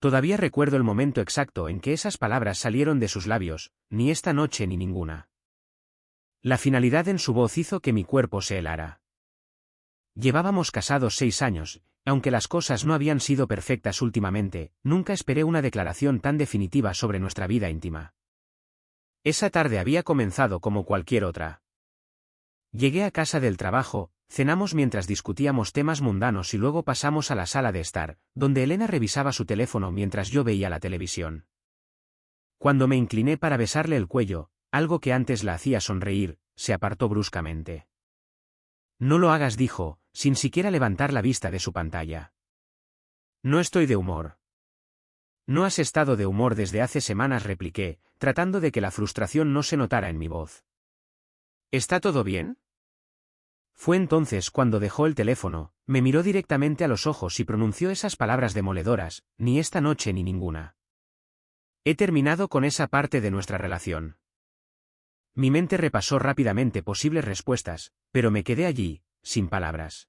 Todavía recuerdo el momento exacto en que esas palabras salieron de sus labios, ni esta noche ni ninguna. La finalidad en su voz hizo que mi cuerpo se helara. Llevábamos casados 6 años, aunque las cosas no habían sido perfectas últimamente, nunca esperé una declaración tan definitiva sobre nuestra vida íntima. Esa tarde había comenzado como cualquier otra. Llegué a casa del trabajo, cenamos mientras discutíamos temas mundanos y luego pasamos a la sala de estar, donde Elena revisaba su teléfono mientras yo veía la televisión. Cuando me incliné para besarle el cuello, algo que antes la hacía sonreír, se apartó bruscamente. No lo hagas, dijo, sin siquiera levantar la vista de su pantalla. No estoy de humor. No has estado de humor desde hace semanas, repliqué, tratando de que la frustración no se notara en mi voz. ¿Está todo bien? Fue entonces cuando dejó el teléfono, me miró directamente a los ojos y pronunció esas palabras demoledoras, ni esta noche ni ninguna. He terminado con esa parte de nuestra relación. Mi mente repasó rápidamente posibles respuestas, pero me quedé allí, sin palabras.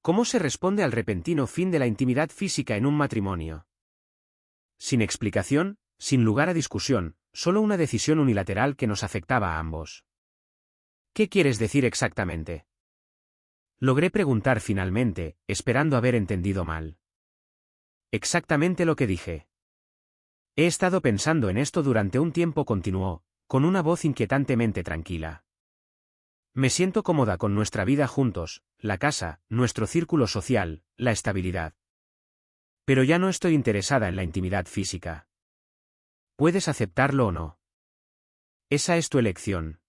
¿Cómo se responde al repentino fin de la intimidad física en un matrimonio? Sin explicación, sin lugar a discusión, solo una decisión unilateral que nos afectaba a ambos. ¿Qué quieres decir exactamente? Logré preguntar finalmente, esperando haber entendido mal. Exactamente lo que dije. He estado pensando en esto durante un tiempo, continuó, con una voz inquietantemente tranquila. Me siento cómoda con nuestra vida juntos, la casa, nuestro círculo social, la estabilidad. Pero ya no estoy interesada en la intimidad física. Puedes aceptarlo o no. Esa es tu elección.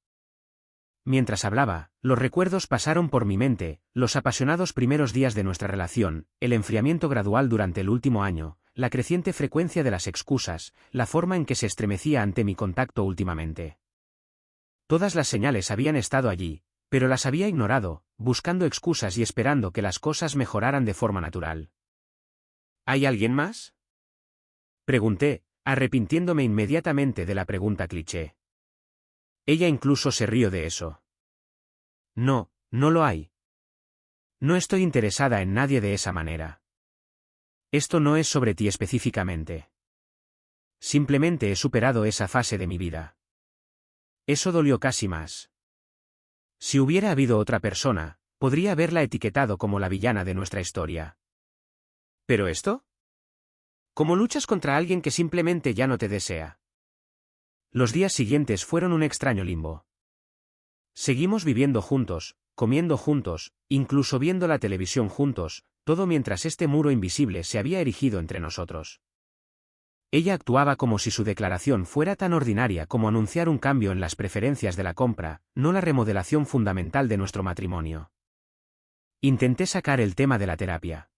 Mientras hablaba, los recuerdos pasaron por mi mente, los apasionados primeros días de nuestra relación, el enfriamiento gradual durante el último año, la creciente frecuencia de las excusas, la forma en que se estremecía ante mi contacto últimamente. Todas las señales habían estado allí, pero las había ignorado, buscando excusas y esperando que las cosas mejoraran de forma natural. ¿Hay alguien más? Pregunté, arrepintiéndome inmediatamente de la pregunta cliché. Ella incluso se rió de eso. No, no lo hay. No estoy interesada en nadie de esa manera. Esto no es sobre ti específicamente. Simplemente he superado esa fase de mi vida. Eso dolió casi más. Si hubiera habido otra persona, podría haberla etiquetado como la villana de nuestra historia. ¿Pero esto? ¿Cómo luchas contra alguien que simplemente ya no te desea? Los días siguientes fueron un extraño limbo. Seguimos viviendo juntos, comiendo juntos, incluso viendo la televisión juntos, todo mientras este muro invisible se había erigido entre nosotros. Ella actuaba como si su declaración fuera tan ordinaria como anunciar un cambio en las preferencias de la compra, no la remodelación fundamental de nuestro matrimonio. Intenté sacar el tema de la terapia.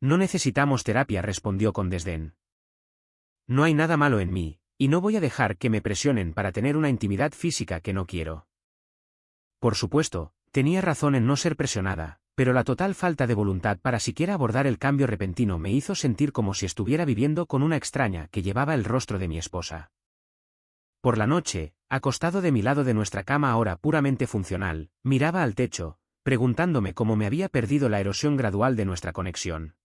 No necesitamos terapia, respondió con desdén. No hay nada malo en mí, y no voy a dejar que me presionen para tener una intimidad física que no quiero. Por supuesto, tenía razón en no ser presionada, pero la total falta de voluntad para siquiera abordar el cambio repentino me hizo sentir como si estuviera viviendo con una extraña que llevaba el rostro de mi esposa. Por la noche, acostado de mi lado de nuestra cama ahora puramente funcional, miraba al techo, preguntándome cómo me había perdido la erosión gradual de nuestra conexión.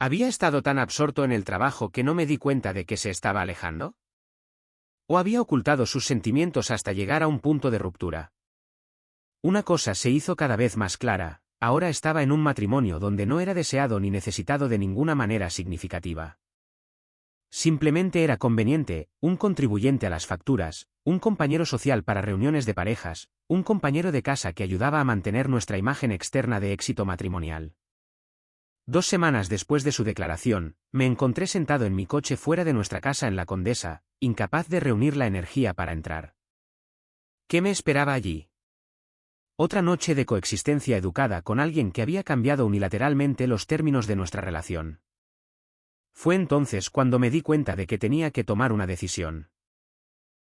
¿Había estado tan absorto en el trabajo que no me di cuenta de que se estaba alejando? ¿O había ocultado sus sentimientos hasta llegar a un punto de ruptura? Una cosa se hizo cada vez más clara, ahora estaba en un matrimonio donde no era deseado ni necesitado de ninguna manera significativa. Simplemente era conveniente, un contribuyente a las facturas, un compañero social para reuniones de parejas, un compañero de casa que ayudaba a mantener nuestra imagen externa de éxito matrimonial. 2 semanas después de su declaración, me encontré sentado en mi coche fuera de nuestra casa en La Condesa, incapaz de reunir la energía para entrar. ¿Qué me esperaba allí? Otra noche de coexistencia educada con alguien que había cambiado unilateralmente los términos de nuestra relación. Fue entonces cuando me di cuenta de que tenía que tomar una decisión.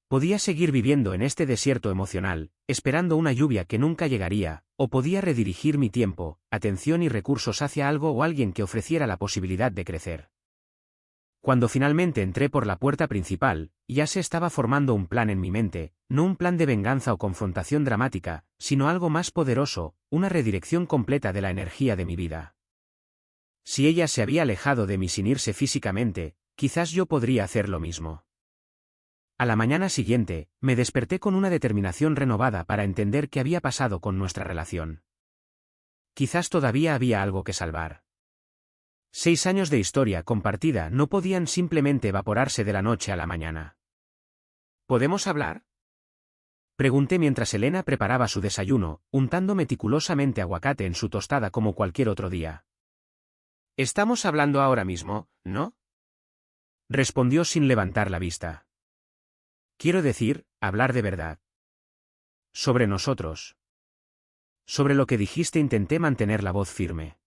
Podía seguir viviendo en este desierto emocional, esperando una lluvia que nunca llegaría, o podía redirigir mi tiempo, atención y recursos hacia algo o alguien que ofreciera la posibilidad de crecer. Cuando finalmente entré por la puerta principal, ya se estaba formando un plan en mi mente, no un plan de venganza o confrontación dramática, sino algo más poderoso, una redirección completa de la energía de mi vida. Si ella se había alejado de mí sin irse físicamente, quizás yo podría hacer lo mismo. A la mañana siguiente, me desperté con una determinación renovada para entender qué había pasado con nuestra relación. Quizás todavía había algo que salvar. 6 años de historia compartida no podían simplemente evaporarse de la noche a la mañana. ¿Podemos hablar?, pregunté mientras Elena preparaba su desayuno, untando meticulosamente aguacate en su tostada como cualquier otro día. «Estamos hablando ahora mismo, ¿no?», respondió sin levantar la vista. «Quiero decir, hablar de verdad. Sobre nosotros. Sobre lo que dijiste». Intenté mantener la voz firme.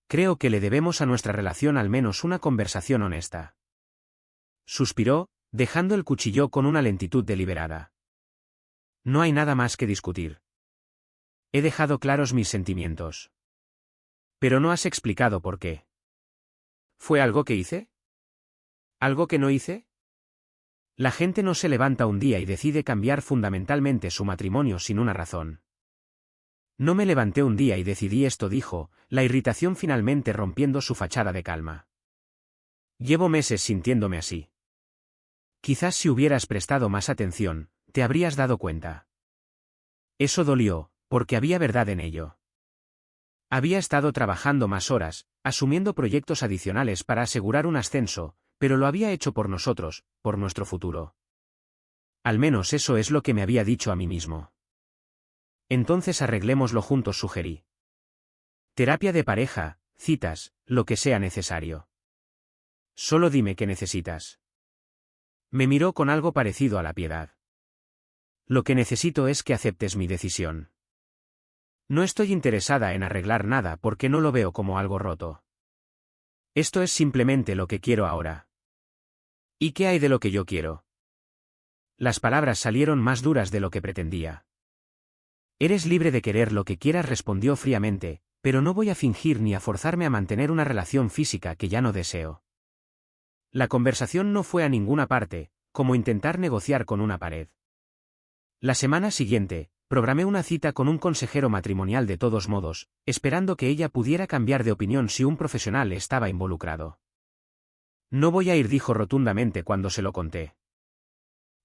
«Creo que le debemos a nuestra relación al menos una conversación honesta». Suspiró, dejando el cuchillo con una lentitud deliberada. «No hay nada más que discutir. He dejado claros mis sentimientos. Pero no has explicado por qué». ¿Fue algo que hice? ¿Algo que no hice? La gente no se levanta un día y decide cambiar fundamentalmente su matrimonio sin una razón. No me levanté un día y decidí esto, dijo, la irritación finalmente rompiendo su fachada de calma. Llevo meses sintiéndome así. Quizás si hubieras prestado más atención, te habrías dado cuenta. Eso dolió, porque había verdad en ello. Había estado trabajando más horas, asumiendo proyectos adicionales para asegurar un ascenso, pero lo había hecho por nosotros, por nuestro futuro. Al menos eso es lo que me había dicho a mí mismo. Entonces arreglémoslo juntos, sugerí. Terapia de pareja, citas, lo que sea necesario. Solo dime qué necesitas. Me miró con algo parecido a la piedad. Lo que necesito es que aceptes mi decisión. No estoy interesada en arreglar nada porque no lo veo como algo roto. Esto es simplemente lo que quiero ahora. ¿Y qué hay de lo que yo quiero? Las palabras salieron más duras de lo que pretendía. Eres libre de querer lo que quieras, respondió fríamente, pero no voy a fingir ni a forzarme a mantener una relación física que ya no deseo. La conversación no fue a ninguna parte, como intentar negociar con una pared. La semana siguiente, programé una cita con un consejero matrimonial de todos modos, esperando que ella pudiera cambiar de opinión si un profesional estaba involucrado. No voy a ir, dijo rotundamente cuando se lo conté.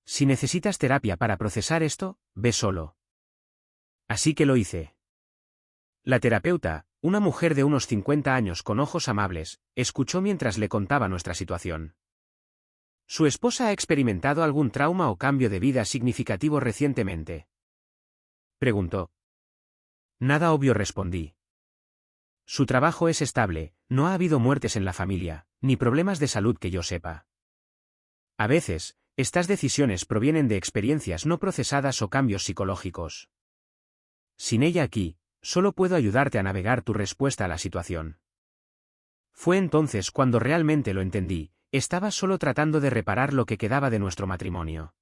Si necesitas terapia para procesar esto, ve solo. Así que lo hice. La terapeuta, una mujer de unos 50 años con ojos amables, escuchó mientras le contaba nuestra situación. ¿Su esposa ha experimentado algún trauma o cambio de vida significativo recientemente?, preguntó. Nada obvio, respondí. Su trabajo es estable, no ha habido muertes en la familia, ni problemas de salud que yo sepa. A veces, estas decisiones provienen de experiencias no procesadas o cambios psicológicos. Sin ella aquí, solo puedo ayudarte a navegar tu respuesta a la situación. Fue entonces cuando realmente lo entendí, estaba solo tratando de reparar lo que quedaba de nuestro matrimonio.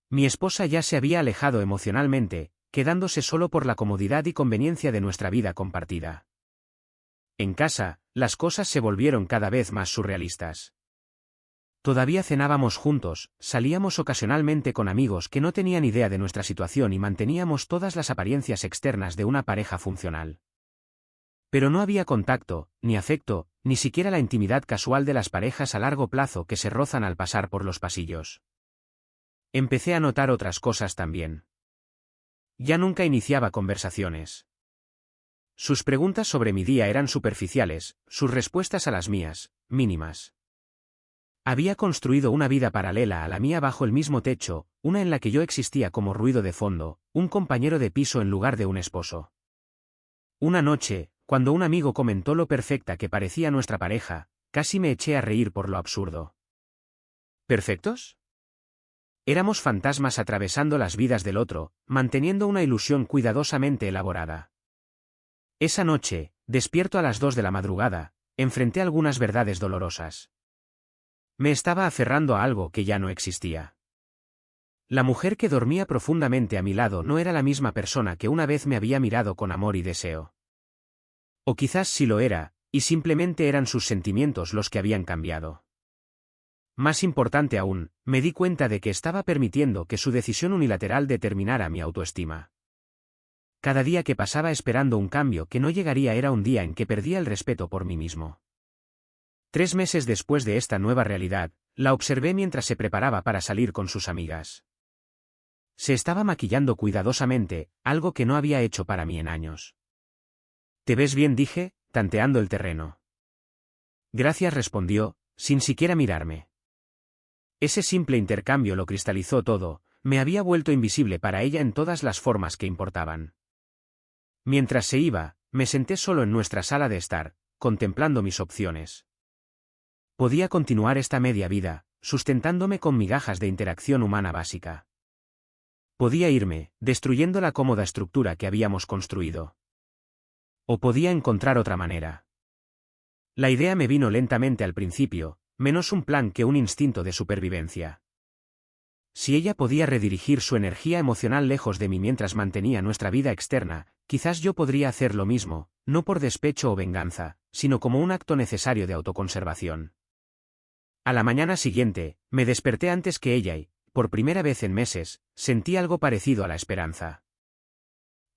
Mi esposa ya se había alejado emocionalmente, quedándose solo por la comodidad y conveniencia de nuestra vida compartida. En casa, las cosas se volvieron cada vez más surrealistas. Todavía cenábamos juntos, salíamos ocasionalmente con amigos que no tenían idea de nuestra situación y manteníamos todas las apariencias externas de una pareja funcional. Pero no había contacto, ni afecto, ni siquiera la intimidad casual de las parejas a largo plazo que se rozan al pasar por los pasillos. Empecé a notar otras cosas también. Ya nunca iniciaba conversaciones. Sus preguntas sobre mi día eran superficiales, sus respuestas a las mías, mínimas. Había construido una vida paralela a la mía bajo el mismo techo, una en la que yo existía como ruido de fondo, un compañero de piso en lugar de un esposo. Una noche, cuando un amigo comentó lo perfecta que parecía nuestra pareja, casi me eché a reír por lo absurdo. ¿Perfectos? Éramos fantasmas atravesando las vidas del otro, manteniendo una ilusión cuidadosamente elaborada. Esa noche, despierto a las 2 de la madrugada, enfrenté algunas verdades dolorosas. Me estaba aferrando a algo que ya no existía. La mujer que dormía profundamente a mi lado no era la misma persona que una vez me había mirado con amor y deseo. O quizás sí lo era, y simplemente eran sus sentimientos los que habían cambiado. Más importante aún, me di cuenta de que estaba permitiendo que su decisión unilateral determinara mi autoestima. cada día que pasaba esperando un cambio que no llegaría era un día en que perdía el respeto por mí mismo. 3 meses después de esta nueva realidad, la observé mientras se preparaba para salir con sus amigas. Se estaba maquillando cuidadosamente, algo que no había hecho para mí en años. «¿Te ves bien?», dije, tanteando el terreno. «Gracias», respondió, sin siquiera mirarme. Ese simple intercambio lo cristalizó todo, me había vuelto invisible para ella en todas las formas que importaban. Mientras se iba, me senté solo en nuestra sala de estar, contemplando mis opciones. Podía continuar esta media vida, sustentándome con migajas de interacción humana básica. Podía irme, destruyendo la cómoda estructura que habíamos construido. O podía encontrar otra manera. La idea me vino lentamente al principio, menos un plan que un instinto de supervivencia. Si ella podía redirigir su energía emocional lejos de mí mientras mantenía nuestra vida externa, quizás yo podría hacer lo mismo, no por despecho o venganza, sino como un acto necesario de autoconservación. A la mañana siguiente, me desperté antes que ella y, por primera vez en meses, sentí algo parecido a la esperanza.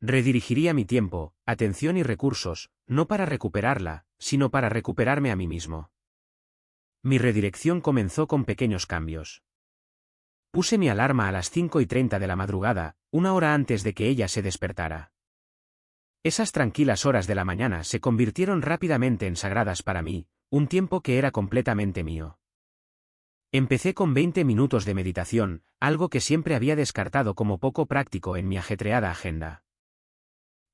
Redirigiría mi tiempo, atención y recursos, no para recuperarla, sino para recuperarme a mí mismo. Mi redirección comenzó con pequeños cambios. Puse mi alarma a las 5:30 de la madrugada, una hora antes de que ella se despertara. Esas tranquilas horas de la mañana se convirtieron rápidamente en sagradas para mí, un tiempo que era completamente mío. Empecé con 20 minutos de meditación, algo que siempre había descartado como poco práctico en mi ajetreada agenda.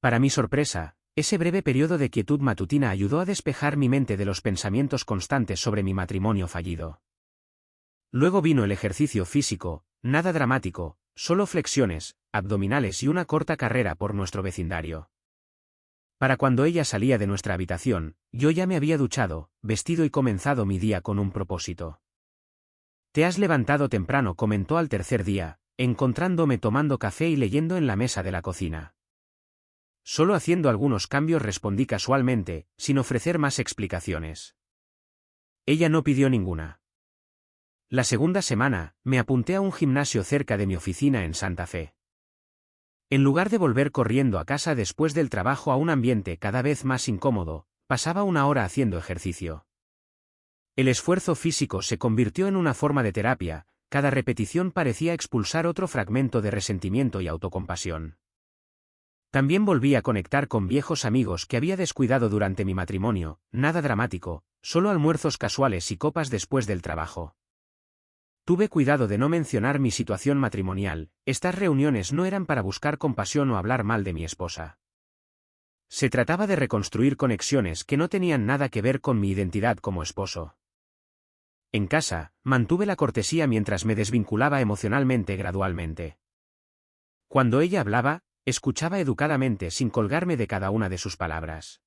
Para mi sorpresa, ese breve periodo de quietud matutina ayudó a despejar mi mente de los pensamientos constantes sobre mi matrimonio fallido. Luego vino el ejercicio físico, nada dramático, solo flexiones, abdominales y una corta carrera por nuestro vecindario. Para cuando ella salía de nuestra habitación, yo ya me había duchado, vestido y comenzado mi día con un propósito. «Te has levantado temprano», comentó al tercer día, encontrándome tomando café y leyendo en la mesa de la cocina. Solo haciendo algunos cambios, respondí casualmente, sin ofrecer más explicaciones. Ella no pidió ninguna. La segunda semana, me apunté a un gimnasio cerca de mi oficina en Santa Fe. En lugar de volver corriendo a casa después del trabajo a un ambiente cada vez más incómodo, pasaba una hora haciendo ejercicio. El esfuerzo físico se convirtió en una forma de terapia, cada repetición parecía expulsar otro fragmento de resentimiento y autocompasión. También volví a conectar con viejos amigos que había descuidado durante mi matrimonio, nada dramático, solo almuerzos casuales y copas después del trabajo. Tuve cuidado de no mencionar mi situación matrimonial, estas reuniones no eran para buscar compasión o hablar mal de mi esposa. Se trataba de reconstruir conexiones que no tenían nada que ver con mi identidad como esposo. En casa, mantuve la cortesía mientras me desvinculaba emocionalmente gradualmente. Cuando ella hablaba, escuchaba educadamente sin colgarme de cada una de sus palabras.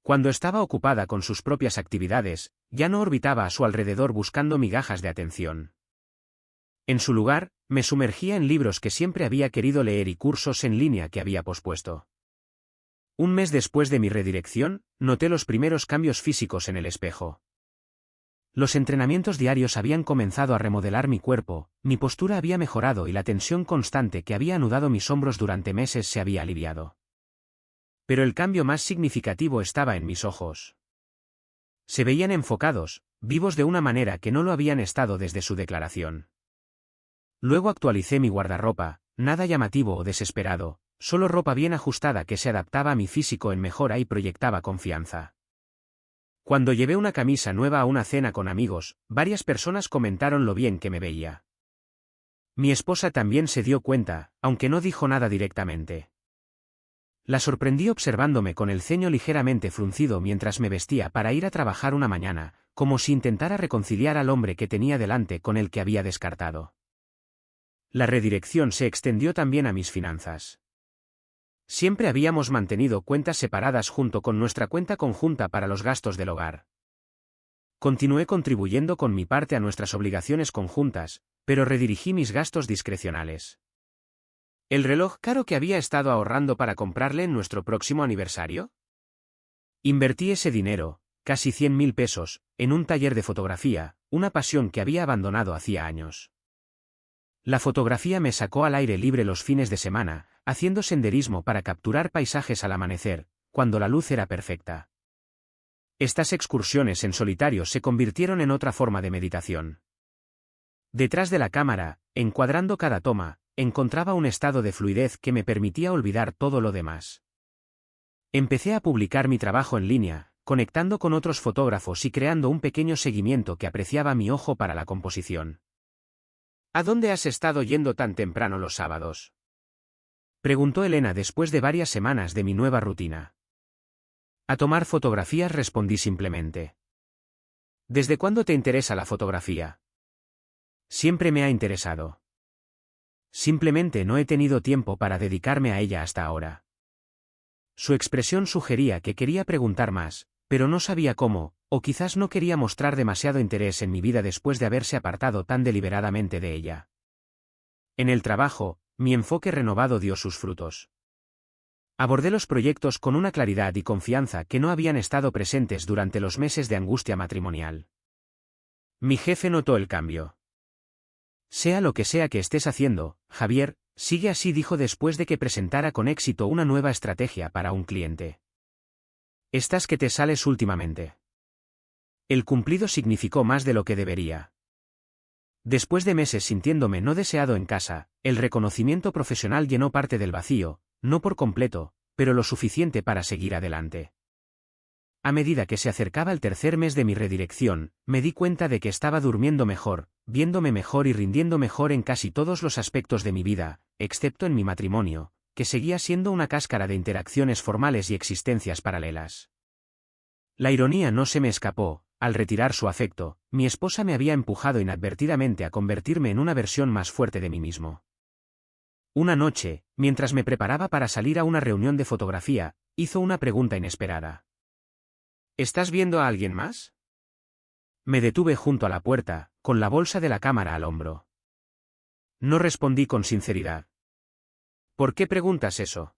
Cuando estaba ocupada con sus propias actividades, ya no orbitaba a su alrededor buscando migajas de atención. En su lugar, me sumergía en libros que siempre había querido leer y cursos en línea que había pospuesto. Un mes después de mi redirección, noté los primeros cambios físicos en el espejo. Los entrenamientos diarios habían comenzado a remodelar mi cuerpo, mi postura había mejorado y la tensión constante que había anudado mis hombros durante meses se había aliviado. Pero el cambio más significativo estaba en mis ojos. Se veían enfocados, vivos de una manera que no lo habían estado desde su declaración. Luego actualicé mi guardarropa, nada llamativo o desesperado, solo ropa bien ajustada que se adaptaba a mi físico en mejora y proyectaba confianza. Cuando llevé una camisa nueva a una cena con amigos, varias personas comentaron lo bien que me veía. Mi esposa también se dio cuenta, aunque no dijo nada directamente. La sorprendí observándome con el ceño ligeramente fruncido mientras me vestía para ir a trabajar una mañana, como si intentara reconciliar al hombre que tenía delante con el que había descartado. La redirección se extendió también a mis finanzas. Siempre habíamos mantenido cuentas separadas junto con nuestra cuenta conjunta para los gastos del hogar. Continué contribuyendo con mi parte a nuestras obligaciones conjuntas, pero redirigí mis gastos discrecionales. ¿El reloj caro que había estado ahorrando para comprarle en nuestro próximo aniversario? Invertí ese dinero, casi 100.000 pesos, en un taller de fotografía, una pasión que había abandonado hacía años. La fotografía me sacó al aire libre los fines de semana, haciendo senderismo para capturar paisajes al amanecer, cuando la luz era perfecta. Estas excursiones en solitario se convirtieron en otra forma de meditación. Detrás de la cámara, encuadrando cada toma, encontraba un estado de fluidez que me permitía olvidar todo lo demás. Empecé a publicar mi trabajo en línea, conectando con otros fotógrafos y creando un pequeño seguimiento que apreciaba mi ojo para la composición. ¿A dónde has estado yendo tan temprano los sábados?, preguntó Elena después de varias semanas de mi nueva rutina. A tomar fotografías, respondí simplemente. ¿Desde cuándo te interesa la fotografía? Siempre me ha interesado. Simplemente no he tenido tiempo para dedicarme a ella hasta ahora. Su expresión sugería que quería preguntar más, pero no sabía cómo, o quizás no quería mostrar demasiado interés en mi vida después de haberse apartado tan deliberadamente de ella. En el trabajo, mi enfoque renovado dio sus frutos. Abordé los proyectos con una claridad y confianza que no habían estado presentes durante los meses de angustia matrimonial. Mi jefe notó el cambio. Sea lo que sea que estés haciendo, Javier, sigue así, dijo después de que presentara con éxito una nueva estrategia para un cliente. Estás que te sales últimamente. El cumplido significó más de lo que debería. Después de meses sintiéndome no deseado en casa, el reconocimiento profesional llenó parte del vacío, no por completo, pero lo suficiente para seguir adelante. A medida que se acercaba el tercer mes de mi redirección, me di cuenta de que estaba durmiendo mejor, viéndome mejor y rindiendo mejor en casi todos los aspectos de mi vida, excepto en mi matrimonio, que seguía siendo una cáscara de interacciones formales y existencias paralelas. La ironía no se me escapó. Al retirar su afecto, mi esposa me había empujado inadvertidamente a convertirme en una versión más fuerte de mí mismo. Una noche, mientras me preparaba para salir a una reunión de fotografía, hizo una pregunta inesperada. ¿Estás viendo a alguien más? Me detuve junto a la puerta, con la bolsa de la cámara al hombro. No respondí con sinceridad. ¿Por qué preguntas eso?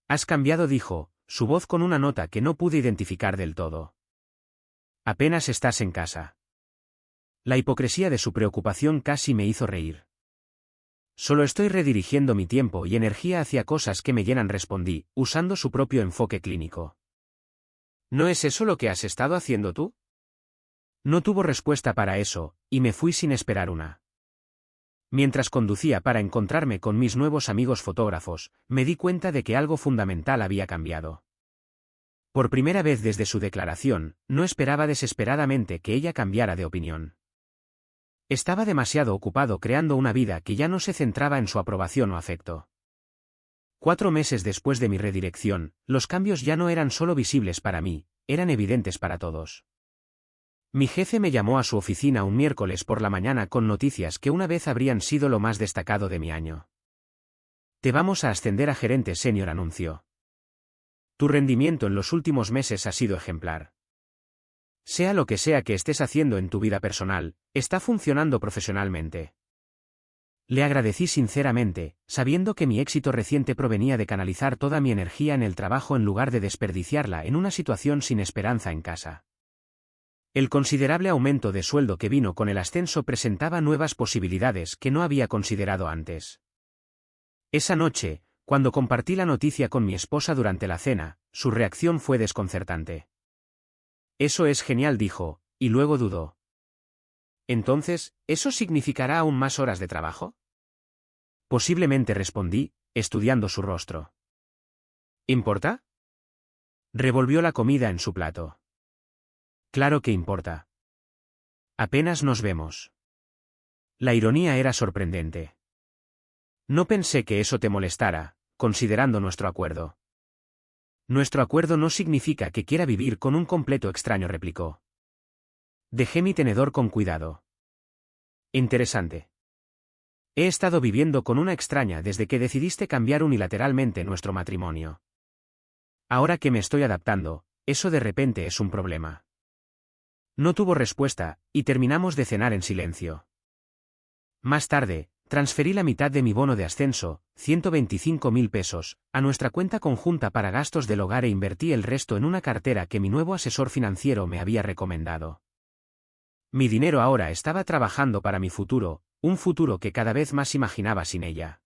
Has cambiado, dijo, su voz con una nota que no pude identificar del todo. Apenas estás en casa. La hipocresía de su preocupación casi me hizo reír. Solo estoy redirigiendo mi tiempo y energía hacia cosas que me llenan, respondí, usando su propio enfoque clínico. ¿No es eso lo que has estado haciendo tú? No tuvo respuesta para eso, y me fui sin esperar una. Mientras conducía para encontrarme con mis nuevos amigos fotógrafos, me di cuenta de que algo fundamental había cambiado. Por primera vez desde su declaración, no esperaba desesperadamente que ella cambiara de opinión. Estaba demasiado ocupado creando una vida que ya no se centraba en su aprobación o afecto. 4 meses después de mi redirección, los cambios ya no eran solo visibles para mí, eran evidentes para todos. Mi jefe me llamó a su oficina un miércoles por la mañana con noticias que una vez habrían sido lo más destacado de mi año. Te vamos a ascender a gerente senior, anunció. Tu rendimiento en los últimos meses ha sido ejemplar. Sea lo que sea que estés haciendo en tu vida personal, está funcionando profesionalmente. Le agradecí sinceramente, sabiendo que mi éxito reciente provenía de canalizar toda mi energía en el trabajo en lugar de desperdiciarla en una situación sin esperanza en casa. El considerable aumento de sueldo que vino con el ascenso presentaba nuevas posibilidades que no había considerado antes. Esa noche, cuando compartí la noticia con mi esposa durante la cena, su reacción fue desconcertante. Eso es genial, dijo, y luego dudó. Entonces, ¿eso significará aún más horas de trabajo? Posiblemente, respondí, estudiando su rostro. ¿Importa? Revolvió la comida en su plato. Claro que importa. Apenas nos vemos. La ironía era sorprendente. No pensé que eso te molestara, considerando nuestro acuerdo. Nuestro acuerdo no significa que quiera vivir con un completo extraño, replicó. Dejé mi tenedor con cuidado. Interesante. He estado viviendo con una extraña desde que decidiste cambiar unilateralmente nuestro matrimonio. Ahora que me estoy adaptando, eso de repente es un problema. No tuvo respuesta, y terminamos de cenar en silencio. Más tarde, transferí la mitad de mi bono de ascenso, 125.000 pesos, a nuestra cuenta conjunta para gastos del hogar e invertí el resto en una cartera que mi nuevo asesor financiero me había recomendado. Mi dinero ahora estaba trabajando para mi futuro, un futuro que cada vez más imaginaba sin ella.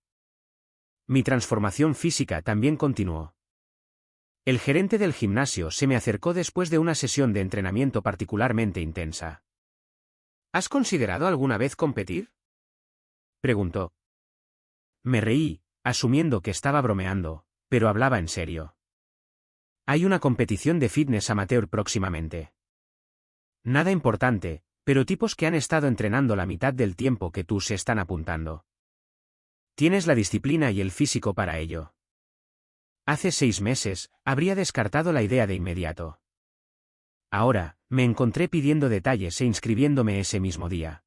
Mi transformación física también continuó. El gerente del gimnasio se me acercó después de una sesión de entrenamiento particularmente intensa. ¿Has considerado alguna vez competir?, preguntó. Me reí, asumiendo que estaba bromeando, pero hablaba en serio. Hay una competición de fitness amateur próximamente. Nada importante, pero tipos que han estado entrenando la mitad del tiempo que tú se están apuntando. Tienes la disciplina y el físico para ello. Hace 6 meses, habría descartado la idea de inmediato. Ahora, me encontré pidiendo detalles e inscribiéndome ese mismo día.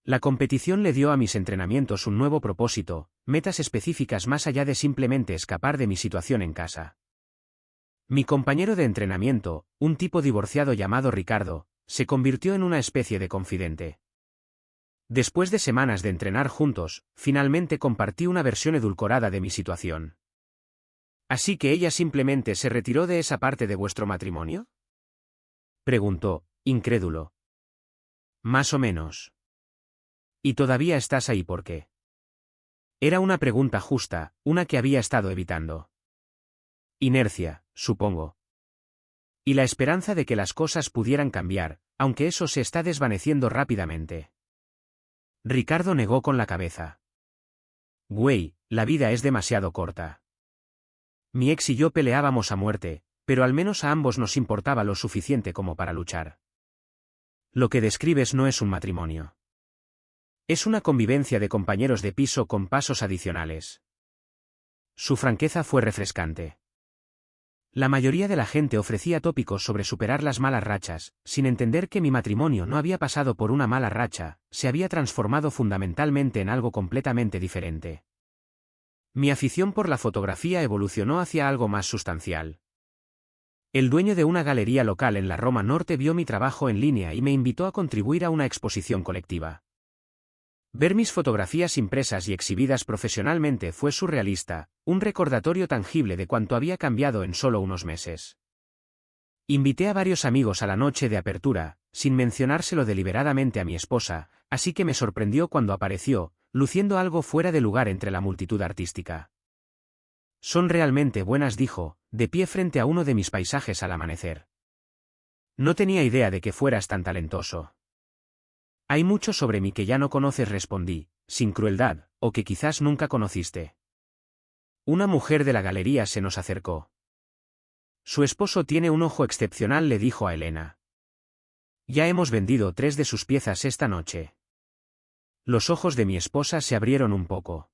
La competición le dio a mis entrenamientos un nuevo propósito, metas específicas más allá de simplemente escapar de mi situación en casa. Mi compañero de entrenamiento, un tipo divorciado llamado Ricardo, se convirtió en una especie de confidente. Después de semanas de entrenar juntos, finalmente compartí una versión edulcorada de mi situación. ¿Así que ella simplemente se retiró de esa parte de vuestro matrimonio?, preguntó, incrédulo. Más o menos. ¿Y todavía estás ahí por qué? Era una pregunta justa, una que había estado evitando. Inercia, supongo. Y la esperanza de que las cosas pudieran cambiar, aunque eso se está desvaneciendo rápidamente. Ricardo negó con la cabeza. Güey, la vida es demasiado corta. Mi ex y yo peleábamos a muerte, pero al menos a ambos nos importaba lo suficiente como para luchar. Lo que describes no es un matrimonio. Es una convivencia de compañeros de piso con pasos adicionales. Su franqueza fue refrescante. La mayoría de la gente ofrecía tópicos sobre superar las malas rachas, sin entender que mi matrimonio no había pasado por una mala racha, se había transformado fundamentalmente en algo completamente diferente. Mi afición por la fotografía evolucionó hacia algo más sustancial. El dueño de una galería local en la Roma Norte vio mi trabajo en línea y me invitó a contribuir a una exposición colectiva. Ver mis fotografías impresas y exhibidas profesionalmente fue surrealista, un recordatorio tangible de cuánto había cambiado en solo unos meses. Invité a varios amigos a la noche de apertura, sin mencionárselo deliberadamente a mi esposa, así que me sorprendió cuando apareció, luciendo algo fuera de lugar entre la multitud artística. Son realmente buenas, dijo, de pie frente a uno de mis paisajes al amanecer. No tenía idea de que fueras tan talentoso. Hay mucho sobre mí que ya no conoces, respondí, sin crueldad, o que quizás nunca conociste. Una mujer de la galería se nos acercó. Su esposo tiene un ojo excepcional, le dijo a Elena. Ya hemos vendido 3 de sus piezas esta noche. Los ojos de mi esposa se abrieron un poco.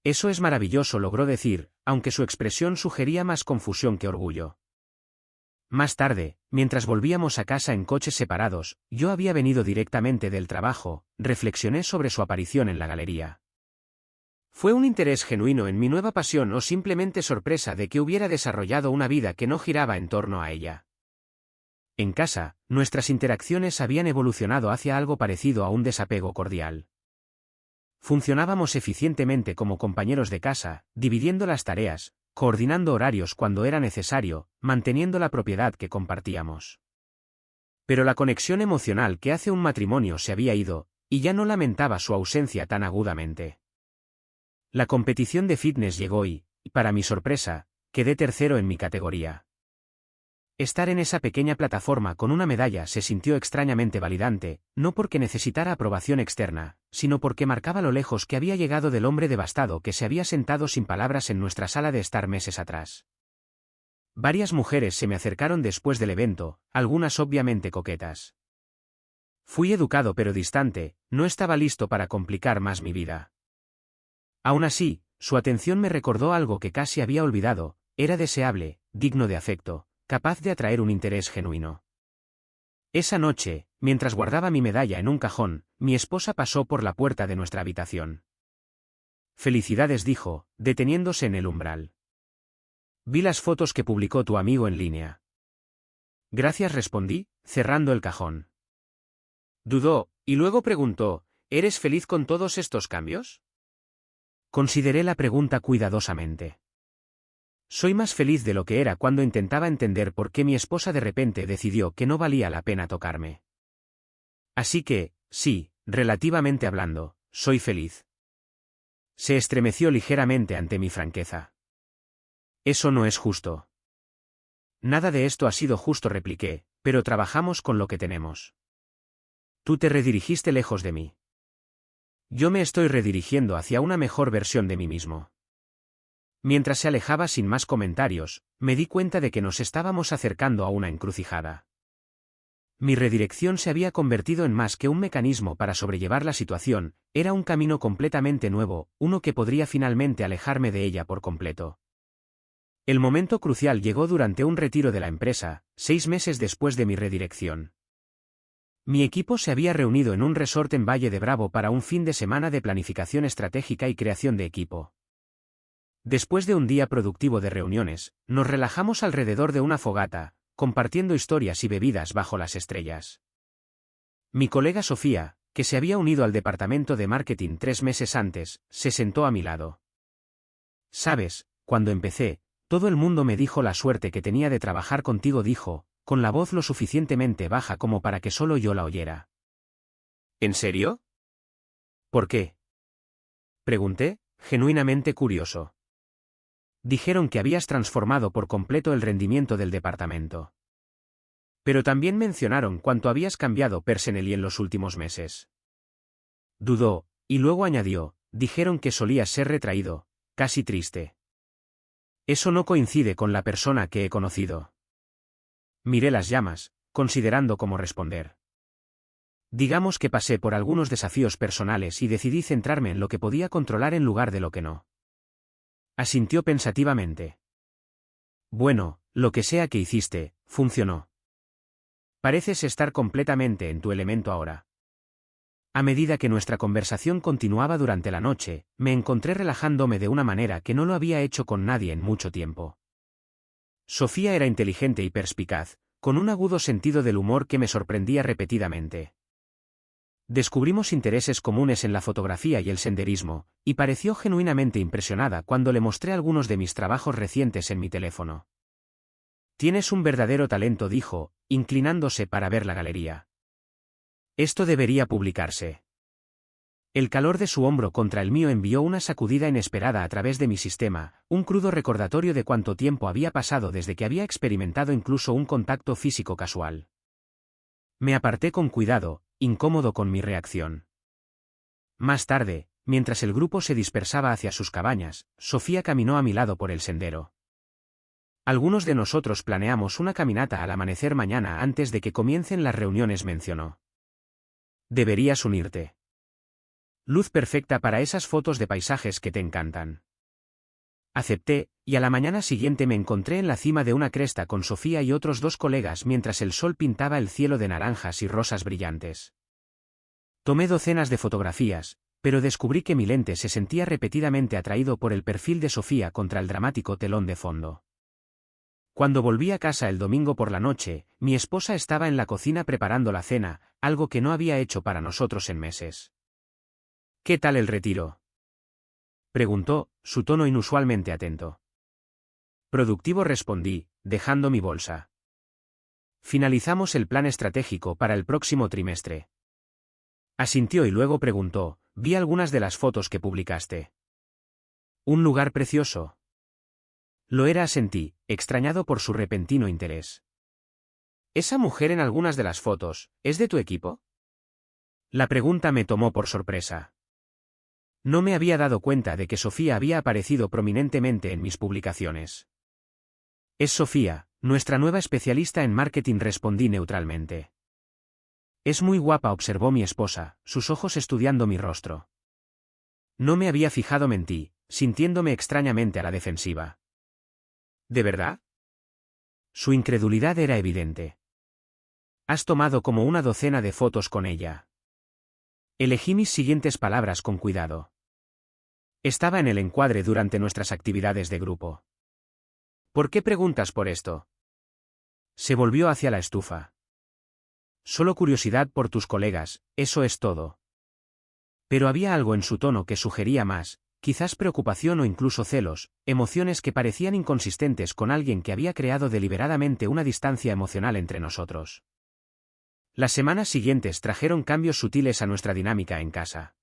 Eso es maravilloso, logró decir, aunque su expresión sugería más confusión que orgullo. Más tarde, mientras volvíamos a casa en coches separados, yo había venido directamente del trabajo, reflexioné sobre su aparición en la galería. ¿Fue un interés genuino en mi nueva pasión o simplemente sorpresa de que hubiera desarrollado una vida que no giraba en torno a ella? En casa, nuestras interacciones habían evolucionado hacia algo parecido a un desapego cordial. Funcionábamos eficientemente como compañeros de casa, dividiendo las tareas, coordinando horarios cuando era necesario, manteniendo la propiedad que compartíamos. Pero la conexión emocional que hace un matrimonio se había ido, y ya no lamentaba su ausencia tan agudamente. La competición de fitness llegó y, para mi sorpresa, quedé tercero en mi categoría. Estar en esa pequeña plataforma con una medalla se sintió extrañamente validante, no porque necesitara aprobación externa, sino porque marcaba lo lejos que había llegado del hombre devastado que se había sentado sin palabras en nuestra sala de estar meses atrás. Varias mujeres se me acercaron después del evento, algunas obviamente coquetas. Fui educado pero distante, no estaba listo para complicar más mi vida. Aún así, su atención me recordó algo que casi había olvidado: era deseable, digno de afecto, capaz de atraer un interés genuino. Esa noche, mientras guardaba mi medalla en un cajón, mi esposa pasó por la puerta de nuestra habitación. Felicidades, dijo, deteniéndose en el umbral. Vi las fotos que publicó tu amigo en línea. Gracias, respondí, cerrando el cajón. Dudó, y luego preguntó, ¿eres feliz con todos estos cambios? Consideré la pregunta cuidadosamente. Soy más feliz de lo que era cuando intentaba entender por qué mi esposa de repente decidió que no valía la pena tocarme. Así que, sí, relativamente hablando, soy feliz. Se estremeció ligeramente ante mi franqueza. Eso no es justo. Nada de esto ha sido justo, repliqué, pero trabajamos con lo que tenemos. Tú te redirigiste lejos de mí. Yo me estoy redirigiendo hacia una mejor versión de mí mismo. Mientras se alejaba sin más comentarios, me di cuenta de que nos estábamos acercando a una encrucijada. Mi redirección se había convertido en más que un mecanismo para sobrellevar la situación, era un camino completamente nuevo, uno que podría finalmente alejarme de ella por completo. El momento crucial llegó durante un retiro de la empresa, 6 meses después de mi redirección. Mi equipo se había reunido en un resort en Valle de Bravo para un fin de semana de planificación estratégica y creación de equipo. Después de un día productivo de reuniones, nos relajamos alrededor de una fogata, compartiendo historias y bebidas bajo las estrellas. Mi colega Sofía, que se había unido al departamento de marketing 3 meses antes, se sentó a mi lado. Sabes, cuando empecé, todo el mundo me dijo la suerte que tenía de trabajar contigo, dijo, con la voz lo suficientemente baja como para que solo yo la oyera. ¿En serio? ¿Por qué? Pregunté, genuinamente curioso. Dijeron que habías transformado por completo el rendimiento del departamento. Pero también mencionaron cuánto habías cambiado personally en los últimos meses. Dudó, y luego añadió, dijeron que solías ser retraído, casi triste. Eso no coincide con la persona que he conocido. Miré las llamas, considerando cómo responder. Digamos que pasé por algunos desafíos personales y decidí centrarme en lo que podía controlar en lugar de lo que no. Asintió pensativamente. Bueno, lo que sea que hiciste, funcionó. Pareces estar completamente en tu elemento ahora. A medida que nuestra conversación continuaba durante la noche, me encontré relajándome de una manera que no lo había hecho con nadie en mucho tiempo. Sofía era inteligente y perspicaz, con un agudo sentido del humor que me sorprendía repetidamente. Descubrimos intereses comunes en la fotografía y el senderismo, y pareció genuinamente impresionada cuando le mostré algunos de mis trabajos recientes en mi teléfono. Tienes un verdadero talento, dijo, inclinándose para ver la galería. Esto debería publicarse. El calor de su hombro contra el mío envió una sacudida inesperada a través de mi sistema, un crudo recordatorio de cuánto tiempo había pasado desde que había experimentado incluso un contacto físico casual. Me aparté con cuidado, incómodo con mi reacción. Más tarde, mientras el grupo se dispersaba hacia sus cabañas, Sofía caminó a mi lado por el sendero. Algunos de nosotros planeamos una caminata al amanecer mañana antes de que comiencen las reuniones, mencionó. Deberías unirte. Luz perfecta para esas fotos de paisajes que te encantan. Acepté, y a la mañana siguiente me encontré en la cima de una cresta con Sofía y otros 2 colegas mientras el sol pintaba el cielo de naranjas y rosas brillantes. Tomé docenas de fotografías, pero descubrí que mi lente se sentía repetidamente atraído por el perfil de Sofía contra el dramático telón de fondo. Cuando volví a casa el domingo por la noche, mi esposa estaba en la cocina preparando la cena, algo que no había hecho para nosotros en meses. ¿Qué tal el retiro?, preguntó, su tono inusualmente atento. Productivo, respondí, dejando mi bolsa. Finalizamos el plan estratégico para el próximo trimestre. Asintió y luego preguntó, vi algunas de las fotos que publicaste. Un lugar precioso. Lo era, asentí, extrañado por su repentino interés. ¿Esa mujer en algunas de las fotos, es de tu equipo? La pregunta me tomó por sorpresa. No me había dado cuenta de que Sofía había aparecido prominentemente en mis publicaciones. Es Sofía, nuestra nueva especialista en marketing, respondí neutralmente. Es muy guapa, observó mi esposa, sus ojos estudiando mi rostro. No me había fijado, mentí, sintiéndome extrañamente a la defensiva. ¿De verdad? Su incredulidad era evidente. Has tomado como una docena de fotos con ella. Elegí mis siguientes palabras con cuidado. Estaba en el encuadre durante nuestras actividades de grupo. ¿Por qué preguntas por esto? Se volvió hacia la estufa. Solo curiosidad por tus colegas, eso es todo. Pero había algo en su tono que sugería más, quizás preocupación o incluso celos, emociones que parecían inconsistentes con alguien que había creado deliberadamente una distancia emocional entre nosotros. Las semanas siguientes trajeron cambios sutiles a nuestra dinámica en casa.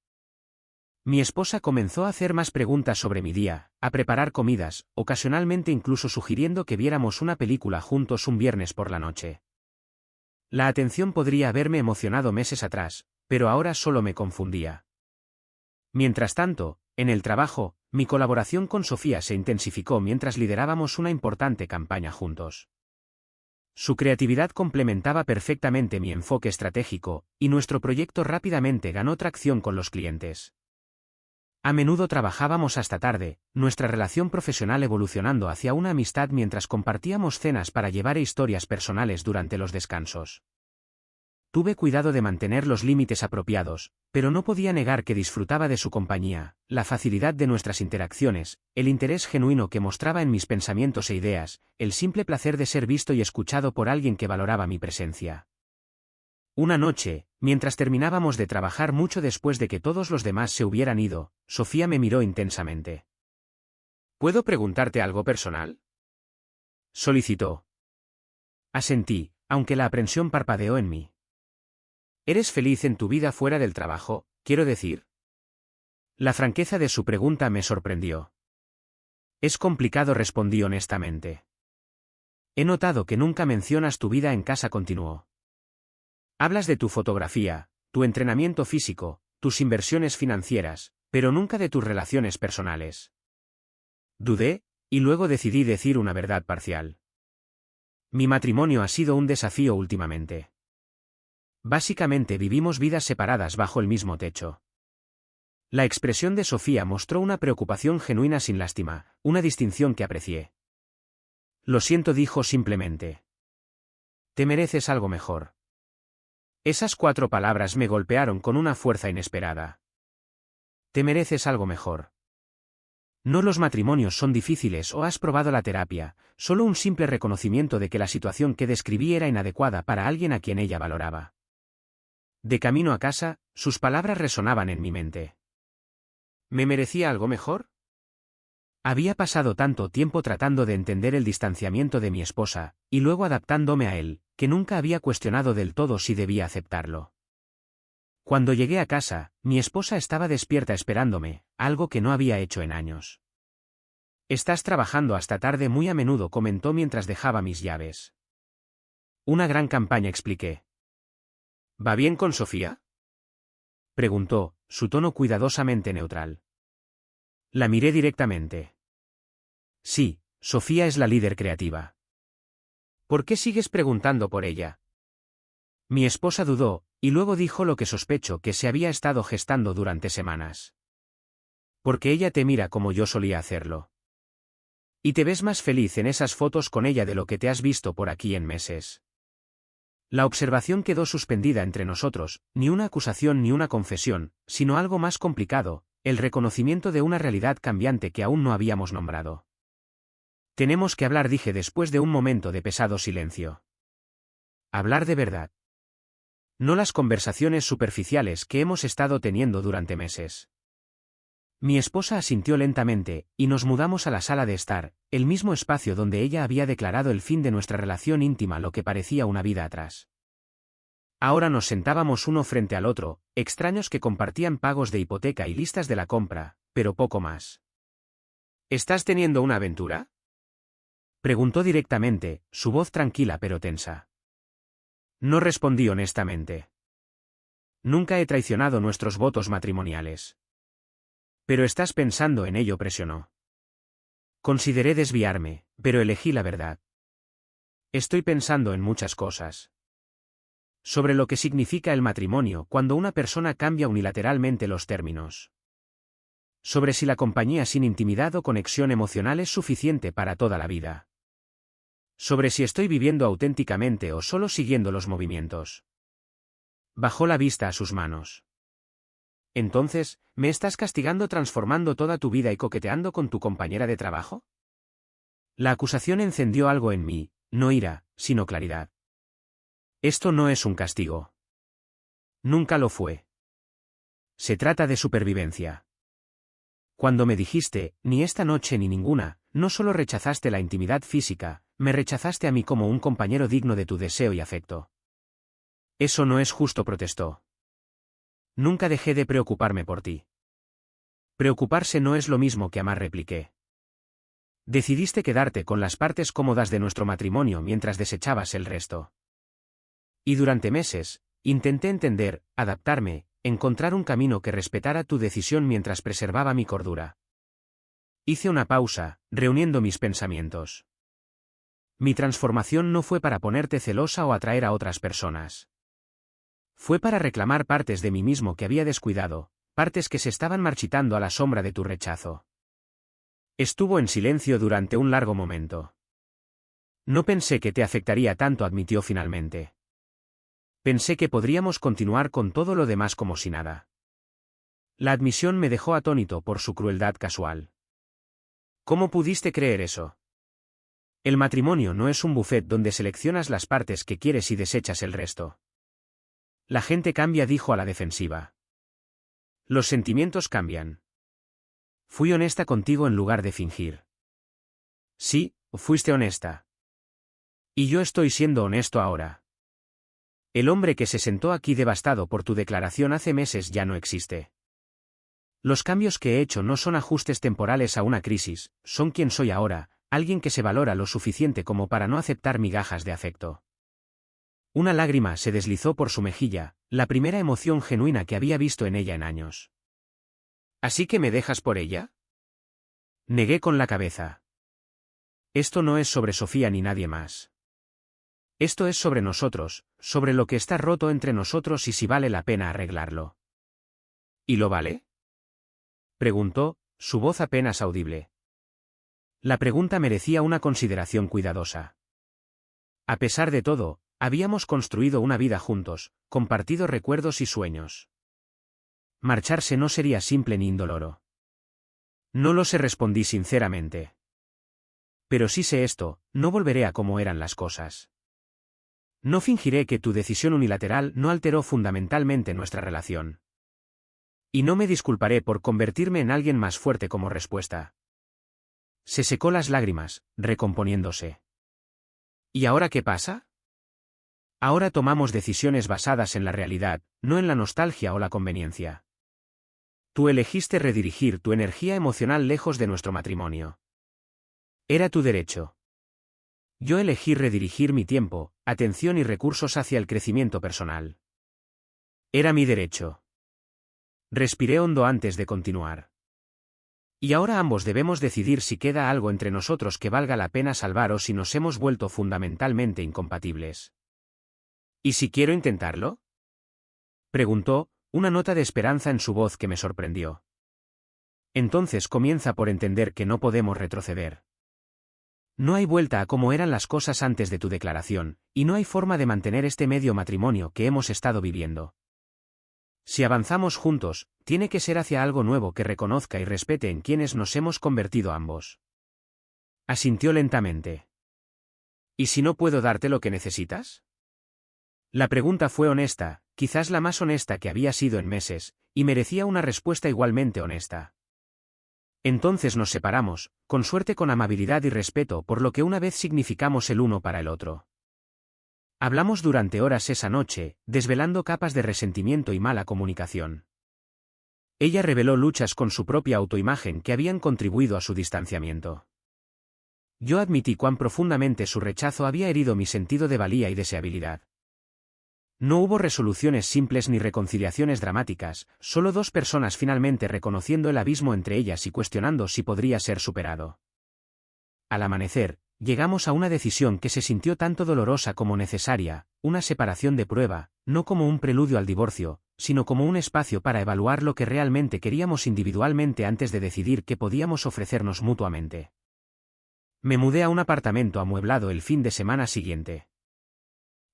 Mi esposa comenzó a hacer más preguntas sobre mi día, a preparar comidas, ocasionalmente incluso sugiriendo que viéramos una película juntos un viernes por la noche. La atención podría haberme emocionado meses atrás, pero ahora solo me confundía. Mientras tanto, en el trabajo, mi colaboración con Sofía se intensificó mientras liderábamos una importante campaña juntos. Su creatividad complementaba perfectamente mi enfoque estratégico, y nuestro proyecto rápidamente ganó tracción con los clientes. A menudo trabajábamos hasta tarde, nuestra relación profesional evolucionando hacia una amistad mientras compartíamos cenas para llevar historias personales durante los descansos. Tuve cuidado de mantener los límites apropiados, pero no podía negar que disfrutaba de su compañía, la facilidad de nuestras interacciones, el interés genuino que mostraba en mis pensamientos e ideas, el simple placer de ser visto y escuchado por alguien que valoraba mi presencia. Una noche, mientras terminábamos de trabajar mucho después de que todos los demás se hubieran ido, Sofía me miró intensamente. ¿Puedo preguntarte algo personal?, solicitó. Asentí, aunque la aprensión parpadeó en mí. ¿Eres feliz en tu vida fuera del trabajo, quiero decir? La franqueza de su pregunta me sorprendió. Es complicado, respondí honestamente. He notado que nunca mencionas tu vida en casa, continuó. Hablas de tu fotografía, tu entrenamiento físico, tus inversiones financieras, pero nunca de tus relaciones personales. Dudé, y luego decidí decir una verdad parcial. Mi matrimonio ha sido un desafío últimamente. Básicamente vivimos vidas separadas bajo el mismo techo. La expresión de Sofía mostró una preocupación genuina sin lástima, una distinción que aprecié. Lo siento, dijo simplemente. Te mereces algo mejor. Esas 4 palabras me golpearon con una fuerza inesperada. Te mereces algo mejor. No los matrimonios son difíciles o has probado la terapia, solo un simple reconocimiento de que la situación que describí era inadecuada para alguien a quien ella valoraba. De camino a casa, sus palabras resonaban en mi mente. ¿Me merecía algo mejor? Había pasado tanto tiempo tratando de entender el distanciamiento de mi esposa, y luego adaptándome a él, que nunca había cuestionado del todo si debía aceptarlo. Cuando llegué a casa, mi esposa estaba despierta esperándome, algo que no había hecho en años. Estás trabajando hasta tarde muy a menudo, comentó mientras dejaba mis llaves. Una gran campaña, expliqué. ¿Va bien con Sofía?, preguntó, su tono cuidadosamente neutral. La miré directamente. Sí, Sofía es la líder creativa. ¿Por qué sigues preguntando por ella? Mi esposa dudó, y luego dijo lo que sospecho que se había estado gestando durante semanas. Porque ella te mira como yo solía hacerlo. Y te ves más feliz en esas fotos con ella de lo que te has visto por aquí en meses. La observación quedó suspendida entre nosotros, ni una acusación ni una confesión, sino algo más complicado, el reconocimiento de una realidad cambiante que aún no habíamos nombrado. Tenemos que hablar, dije después de un momento de pesado silencio. Hablar de verdad. No las conversaciones superficiales que hemos estado teniendo durante meses. Mi esposa asintió lentamente, y nos mudamos a la sala de estar, el mismo espacio donde ella había declarado el fin de nuestra relación íntima lo que parecía una vida atrás. Ahora nos sentábamos uno frente al otro, extraños que compartían pagos de hipoteca y listas de la compra, pero poco más. ¿Estás teniendo una aventura?, preguntó directamente, su voz tranquila pero tensa. No respondí honestamente. Nunca he traicionado nuestros votos matrimoniales. Pero estás pensando en ello, presionó. Consideré desviarme, pero elegí la verdad. Estoy pensando en muchas cosas. Sobre lo que significa el matrimonio cuando una persona cambia unilateralmente los términos. Sobre si la compañía sin intimidad o conexión emocional es suficiente para toda la vida. Sobre si estoy viviendo auténticamente o solo siguiendo los movimientos. Bajó la vista a sus manos. Entonces, ¿me estás castigando transformando toda tu vida y coqueteando con tu compañera de trabajo? La acusación encendió algo en mí, no ira, sino claridad. Esto no es un castigo. Nunca lo fue. Se trata de supervivencia. Cuando me dijiste, ni esta noche ni ninguna, no solo rechazaste la intimidad física, me rechazaste a mí como un compañero digno de tu deseo y afecto. Eso no es justo, protestó. Nunca dejé de preocuparme por ti. Preocuparse no es lo mismo que amar, repliqué. Decidiste quedarte con las partes cómodas de nuestro matrimonio mientras desechabas el resto. Y durante meses, intenté entender, adaptarme, encontrar un camino que respetara tu decisión mientras preservaba mi cordura. Hice una pausa, reuniendo mis pensamientos. Mi transformación no fue para ponerte celosa o atraer a otras personas. Fue para reclamar partes de mí mismo que había descuidado, partes que se estaban marchitando a la sombra de tu rechazo. Estuvo en silencio durante un largo momento. No pensé que te afectaría tanto, admitió finalmente. Pensé que podríamos continuar con todo lo demás como si nada. La admisión me dejó atónito por su crueldad casual. ¿Cómo pudiste creer eso? El matrimonio no es un buffet donde seleccionas las partes que quieres y desechas el resto. La gente cambia, dijo a la defensiva. Los sentimientos cambian. Fui honesta contigo en lugar de fingir. Sí, fuiste honesta. Y yo estoy siendo honesto ahora. El hombre que se sentó aquí devastado por tu declaración hace meses ya no existe. Los cambios que he hecho no son ajustes temporales a una crisis, son quien soy ahora, alguien que se valora lo suficiente como para no aceptar migajas de afecto. Una lágrima se deslizó por su mejilla, la primera emoción genuina que había visto en ella en años. ¿Así que me dejas por ella? Negué con la cabeza. Esto no es sobre Sofía ni nadie más. Esto es sobre nosotros, sobre lo que está roto entre nosotros y si vale la pena arreglarlo. ¿Y lo vale? Preguntó, su voz apenas audible. La pregunta merecía una consideración cuidadosa. A pesar de todo, habíamos construido una vida juntos, compartido recuerdos y sueños. Marcharse no sería simple ni indoloro. No lo sé, respondí sinceramente. Pero sí sé esto, no volveré a como eran las cosas. No fingiré que tu decisión unilateral no alteró fundamentalmente nuestra relación. Y no me disculparé por convertirme en alguien más fuerte como respuesta. Se secó las lágrimas, recomponiéndose. ¿Y ahora qué pasa? Ahora tomamos decisiones basadas en la realidad, no en la nostalgia o la conveniencia. Tú elegiste redirigir tu energía emocional lejos de nuestro matrimonio. Era tu derecho. Yo elegí redirigir mi tiempo, atención y recursos hacia el crecimiento personal. Era mi derecho. Respiré hondo antes de continuar. Y ahora ambos debemos decidir si queda algo entre nosotros que valga la pena salvar o si nos hemos vuelto fundamentalmente incompatibles. ¿Y si quiero intentarlo? Preguntó, una nota de esperanza en su voz que me sorprendió. Entonces comienza por entender que no podemos retroceder. No hay vuelta a cómo eran las cosas antes de tu declaración, y no hay forma de mantener este medio matrimonio que hemos estado viviendo. Si avanzamos juntos, tiene que ser hacia algo nuevo que reconozca y respete en quienes nos hemos convertido ambos. Asintió lentamente. ¿Y si no puedo darte lo que necesitas? La pregunta fue honesta, quizás la más honesta que había sido en meses, y merecía una respuesta igualmente honesta. Entonces nos separamos, con suerte, con amabilidad y respeto por lo que una vez significamos el uno para el otro. Hablamos durante horas esa noche, desvelando capas de resentimiento y mala comunicación. Ella reveló luchas con su propia autoimagen que habían contribuido a su distanciamiento. Yo admití cuán profundamente su rechazo había herido mi sentido de valía y deseabilidad. No hubo resoluciones simples ni reconciliaciones dramáticas, solo dos personas finalmente reconociendo el abismo entre ellas y cuestionando si podría ser superado. Al amanecer, llegamos a una decisión que se sintió tanto dolorosa como necesaria, una separación de prueba, no como un preludio al divorcio, sino como un espacio para evaluar lo que realmente queríamos individualmente antes de decidir qué podíamos ofrecernos mutuamente. Me mudé a un apartamento amueblado el fin de semana siguiente.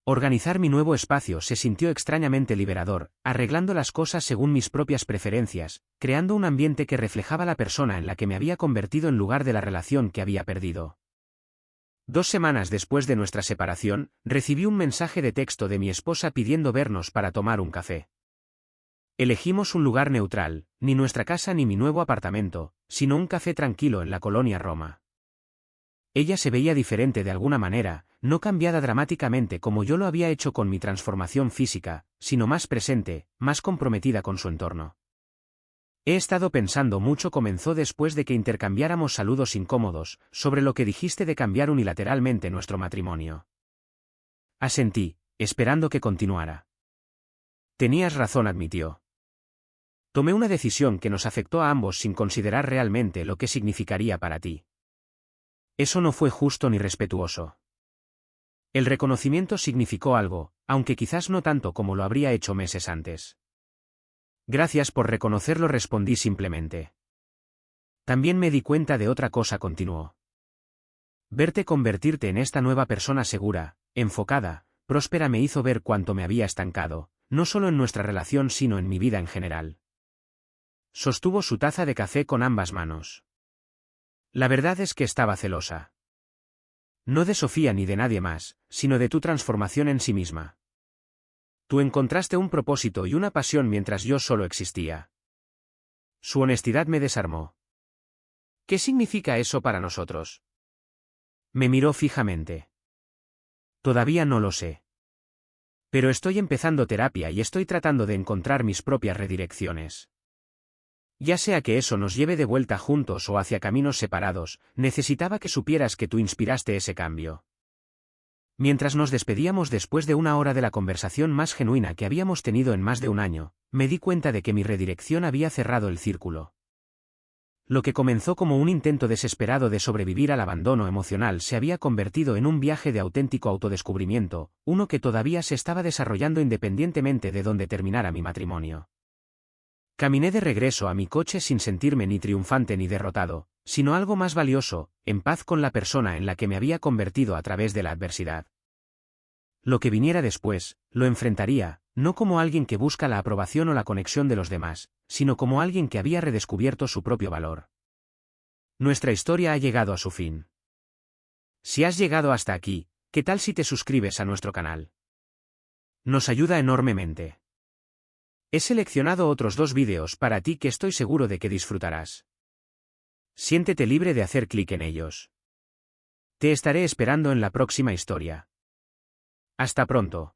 Organizar mi nuevo espacio se sintió extrañamente liberador, arreglando las cosas según mis propias preferencias, creando un ambiente que reflejaba la persona en la que me había convertido en lugar de la relación que había perdido. 2 semanas después de nuestra separación, recibí un mensaje de texto de mi esposa pidiendo vernos para tomar un café. Elegimos un lugar neutral, ni nuestra casa ni mi nuevo apartamento, sino un café tranquilo en la colonia Roma. Ella se veía diferente de alguna manera, no cambiada dramáticamente como yo lo había hecho con mi transformación física, sino más presente, más comprometida con su entorno. He estado pensando mucho. Comenzó después de que intercambiáramos saludos incómodos, sobre lo que dijiste de cambiar unilateralmente nuestro matrimonio. Asentí, esperando que continuara. Tenías razón, admitió. Tomé una decisión que nos afectó a ambos sin considerar realmente lo que significaría para ti. Eso no fue justo ni respetuoso. El reconocimiento significó algo, aunque quizás no tanto como lo habría hecho meses antes. Gracias por reconocerlo, respondí simplemente. También me di cuenta de otra cosa, continuó. Verte convertirte en esta nueva persona segura, enfocada, próspera me hizo ver cuánto me había estancado, no solo en nuestra relación sino en mi vida en general. Sostuvo su taza de café con ambas manos. La verdad es que estaba celosa. No de Sofía ni de nadie más, sino de tu transformación en sí misma. Tú encontraste un propósito y una pasión mientras yo solo existía. Su honestidad me desarmó. ¿Qué significa eso para nosotros? Me miró fijamente. Todavía no lo sé. Pero estoy empezando terapia y estoy tratando de encontrar mis propias redirecciones. Ya sea que eso nos lleve de vuelta juntos o hacia caminos separados, necesitaba que supieras que tú inspiraste ese cambio. Mientras nos despedíamos después de una hora de la conversación más genuina que habíamos tenido en más de un año, me di cuenta de que mi redirección había cerrado el círculo. Lo que comenzó como un intento desesperado de sobrevivir al abandono emocional se había convertido en un viaje de auténtico autodescubrimiento, uno que todavía se estaba desarrollando independientemente de donde terminara mi matrimonio. Caminé de regreso a mi coche sin sentirme ni triunfante ni derrotado, sino algo más valioso, en paz con la persona en la que me había convertido a través de la adversidad. Lo que viniera después, lo enfrentaría, no como alguien que busca la aprobación o la conexión de los demás, sino como alguien que había redescubierto su propio valor. Nuestra historia ha llegado a su fin. Si has llegado hasta aquí, ¿qué tal si te suscribes a nuestro canal? Nos ayuda enormemente. He seleccionado otros 2 vídeos para ti que estoy seguro de que disfrutarás. Siéntete libre de hacer clic en ellos. Te estaré esperando en la próxima historia. Hasta pronto.